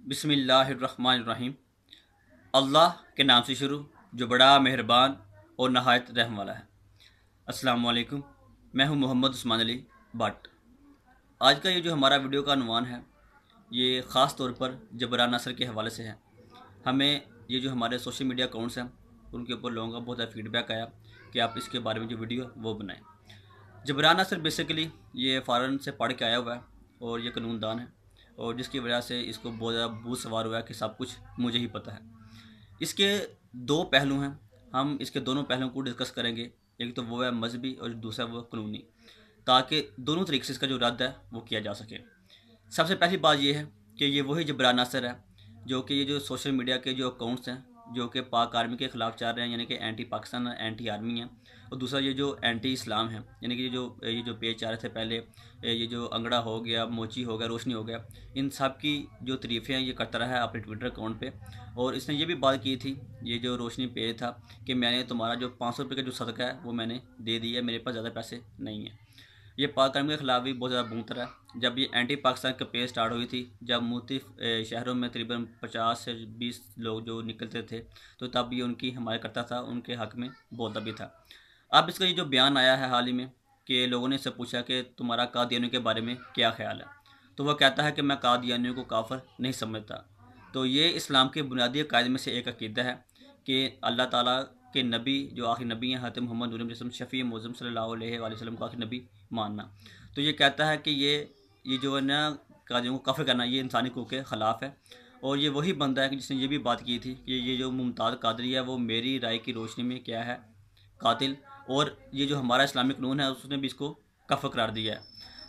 बिस्मिल्लाहिर्रहमानिर्रहीम। अल्लाह के नाम से शुरू जो बड़ा मेहरबान और नहायत रहम वाला है। अस्सलामु अलैकुम, मैं हूं मोहम्मद उस्मान अली भट्ट। आज का ये जो हमारा वीडियो का अनुमान है ये ख़ास तौर पर जबरान नासिर के हवाले से है। हमें ये जो हमारे सोशल मीडिया अकाउंट्स हैं उनके ऊपर लोगों का बहुत ज़्यादा फीडबैक आया कि आप इसके बारे में जो वीडियो वो बनाएं। जबरान नासिर बेसिकली ये फ़ॉरेन से पढ़ के आया हुआ है और ये कानूनदान है और जिसकी वजह से इसको बहुत ज़्यादा भूत सवार हुआ है कि सब कुछ मुझे ही पता है। इसके दो पहलू हैं, हम इसके दोनों पहलुओं को डिस्कस करेंगे। एक तो वो है मजहबी और दूसरा वो कानूनी, ताकि दोनों तरीके से इसका जो रद्द है वो किया जा सके। सबसे पहली बात ये है कि ये वही जबरान नासिर है जो कि ये जो सोशल मीडिया के जो अकाउंट्स हैं जो कि पाक आर्मी के ख़िलाफ़ चल रहे हैं, यानी कि एंटी पाकिस्तान एंटी आर्मी है, और दूसरा ये जो एंटी इस्लाम है, यानी कि ये जो पेज चल रहे थे पहले, ये जो अंगड़ा हो गया, मोची हो गया, रोशनी हो गया, इन सब की जो तारीफ़ें हैं ये करता रहा है अपने ट्विटर अकाउंट पे। और इसने ये भी बात की थी, ये जो रोशनी पेज था, कि मैंने तुम्हारा जो 500 रुपये का जो सदका है वो मैंने दे दिया, मेरे पास ज़्यादा पैसे नहीं हैं। ये पाक आर्मी के ख़िलाफ़ भी बहुत ज़्यादा बूंद रहा है। जब ये एंटी पाकिस्तान का पेज स्टार्ट हुई थी, जब मुख्तलिफ शहरों में तकरीबन 50 से 20 लोग जो निकलते थे, तो तब ये उनकी हमायत करता था, उनके हक़ में बोलता भी था। अब इसका ये जो बयान आया है हाल ही में कि लोगों ने इससे पूछा कि तुम्हारा कादियानियों के बारे में क्या ख्याल है, तो वह कहता है कि मैं कादियानियों को काफिर नहीं समझता। तो ये इस्लाम के बुनियादी अक़ायदे में से एक अक़ीदा है कि अल्लाह ताला के नबी जो आखिरी नबी हैं, हज़रत मोहम्मद नूर जिस्म शफ़ी मुअज़्ज़म सल्लल्लाहु अलैहि वसल्लम को आखिरी नबी मानना। तो ये कहता है कि ये जो है ना कादियों को काफिर करना, ये इंसानी हक़ूक़ के ख़िलाफ़ है। और ये वही बंदा है कि जिसने ये भी बात की थी कि ये जो मुमताज़ कादरी है वो मेरी राय की रोशनी में क्या है, कातिल, और ये जो हमारा इस्लामिक कानून है उसने भी इसको काफिर करार दिया है।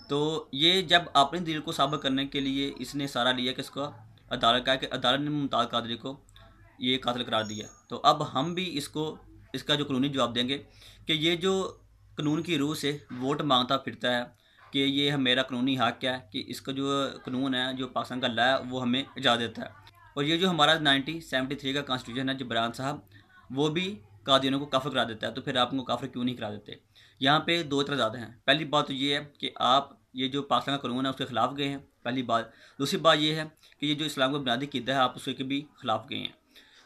तो ये जब अपने दिल को साबित करने के लिए इसने सारा लिया कि इसका अदालत का है कि अदालत ने मुमताज़ कादरी को ये कातिल करार दिया, तो अब हम भी इसका जो कानूनी जवाब देंगे कि ये जो कानून की रूह से वोट मांगता फिरता है कि ये मेरा कानूनी हक़ क्या है, कि इसका जो कानून है, जो पाकिस्तान का लॉ है, वो हमें इजाज़त देता है। और ये जो हमारा 1973 का कॉन्स्टिट्यूशन है जबरान साहब, वो भी कादियानियों को काफिर करा देता है। तो फिर आप उनको काफिर क्यों नहीं करा देते? यहाँ पे दो एतराज़ात हैं। पहली बात तो ये है कि आप ये जो पाकिस्तान का कानून है उसके ख़िलाफ़ गए हैं, पहली बात। दूसरी बात ये है कि ये जो इस्लाम का बुनियादी क़ीदा है आप उसके भी ख़िलाफ़ गए हैं।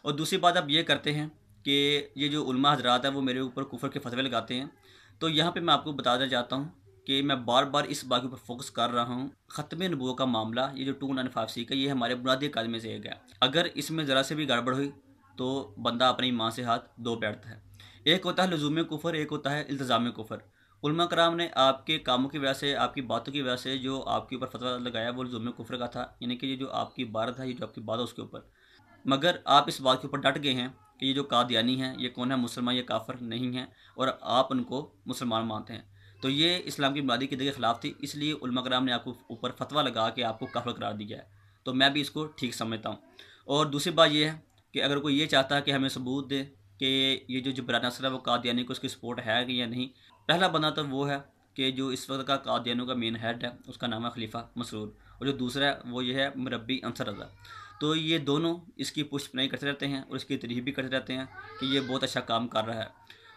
और दूसरी बात आप ये करते हैं कि ये जो उलमा हज़रात है वो मेरे ऊपर कुफर के फतवे लगाते हैं। तो यहाँ पे मैं आपको बताना चाहता हूँ कि मैं बार बार इस बात के ऊपर फोकस कर रहा हूँ, ख़त्म नबूवत का मामला, ये जो 295C का, ये हमारे बुनियादी अक़ायदे में से एक है। अगर इसमें ज़रा से भी गड़बड़ हुई तो बंदा अपनी ईमान से हाथ धो बैठता है। एक होता है लज़ूम कुफर, एक होता है इल्तिज़ाम कुफर। उलमा कराम ने आपके कामों की वजह से, आपकी बातों की वजह से जो आपके ऊपर फतवा लगाया वो लज़ूम कुफर का था, यानी कि ये जो आपकी इबारत है, ये जो आपकी बात है उसके ऊपर। मगर आप इस बात के ऊपर डट गए हैं कि ये जो कादियानी हैं ये कौन है, मुसलमान, ये काफिर नहीं हैं, और आप उनको मुसलमान मानते हैं। तो ये इस्लाम की बुनियादी क़ीदे के ख़िलाफ़ थी, इसलिए उलमा कराम ने आपको ऊपर फतवा लगा के आपको काफिर करार दिया है। तो मैं भी इसको ठीक समझता हूँ। और दूसरी बात ये है कि अगर कोई ये चाहता है कि हमें सबूत दे कि ये जो जबरान नासिर है वो कादियानी को उसकी सपोर्ट है कि या नहीं, पहला बंदा तो वो है कि जो इस वक्त का कादियानियों का मेन हेड है, उसका नाम है खलीफा मसरूर, और जो दूसरा है वो ये है मुरब्बी अंसर रज़ा। तो ये दोनों इसकी पुष्टनाई करते रहते हैं और इसकी तारीफ़ भी करते रहते हैं कि ये बहुत अच्छा काम कर रहा है।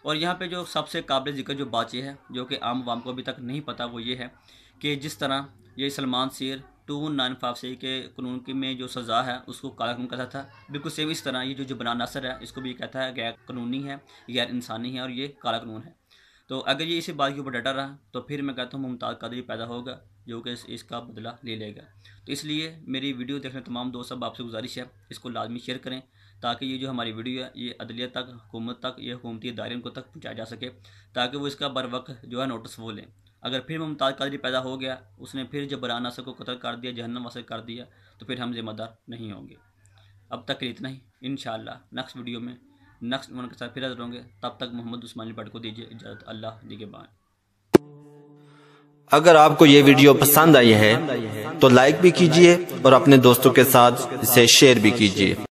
और यहाँ पे जो सबसे काबिल ज़िक्र जो बात ये है जो कि आम आवाम को अभी तक नहीं पता, वो ये है कि जिस तरह ये सलमान शेर 295C के कानून की में जो सज़ा है उसको काला कानून कहता था, बिल्कुल सेम इस तरह ये जो जबरान नासिर है इसको भी कहता है गैर कानूनी है, गैर इंसानी है और ये काला कानून है। तो अगर ये इसी बात के ऊपर डटा रहा तो फिर मैं कहता हूँ मुमताज़ कादरी पैदा होगा जो कि इसका बदला ले लेगा। तो इसलिए मेरी वीडियो देखने तमाम दोस्त सब आपसे गुजारिश है इसको लाजमी शेयर करें, ताकि ये जो हमारी वीडियो है ये अदलिया तक, हुकूमत तक, ये हुकूमती इदारे को तक पहुँचाया जा सके, ताकि वो इसका बर वक्त जो है नोटिस वो लें। अगर फिर मुमताज़ कादरी पैदा हो गया, उसने फिर जबरान नासिर को कत्ल कर दिया, जहन्नम वासिल कर दिया, तो फिर हम ज़िम्मेदार नहीं होंगे। अब तक इतना ही, इंशाअल्लाह नेक्स्ट वीडियो में नेक्स्ट वन के साथ फिर हाज़िर होंगे। तब तक मोहम्मद उस्मान भट्ट को दीजिए इजाज़त। अल्लाह निगहबान। अगर आपको ये वीडियो पसंद आई है तो लाइक भी कीजिए और अपने दोस्तों के साथ इसे शेयर भी कीजिए।